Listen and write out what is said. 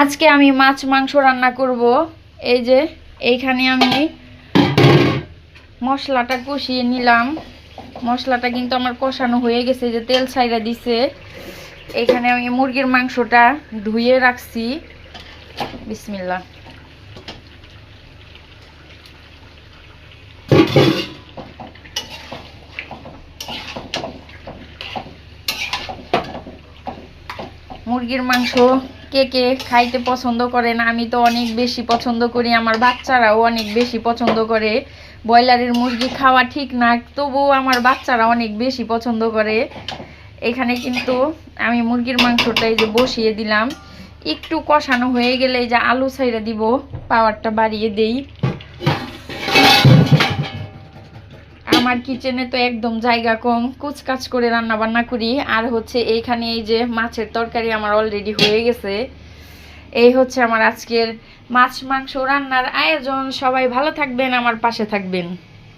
আজকে আমি মাছ মাংস রান্না করব। এই যে এইখানে আমি মশলাটা কষিয়ে নিলাম। মশলাটা কিন্তু আমার কষানো হয়ে গেছে, যে তেল ছাইড়া দিছে। এখানে আমি মুরগির মাংসটা ধুয়ে রাখছি। বিসমিল্লাহ। মুরগির মাংস কে কে খাইতে পছন্দ করেন? আমি তো অনেক বেশি পছন্দ করি, আমার বাচ্চারাও অনেক বেশি পছন্দ করে। ব্রয়লারের মুরগি খাওয়া ঠিক না, তবুও আমার বাচ্চারা অনেক বেশি পছন্দ করে। এখানে কিন্তু আমি মুরগির মাংসটা এই যে বসিয়ে দিলাম। একটু কষানো হয়ে গেলে এই যে আলু ছাইড়া দিব, পাওয়ারটা বাড়িয়ে দেই। আমার কিচেনে তো একদম জায়গা কম, কুচকাচ করে রান্না বান্না করি। আর হচ্ছে এইখানে এই যে মাছের তরকারি আমার অলরেডি হয়ে গেছে। এই হচ্ছে আমার আজকের মাছ মাংস রান্নার আয়োজন। সবাই ভালো থাকবেন, আমার পাশে থাকবেন।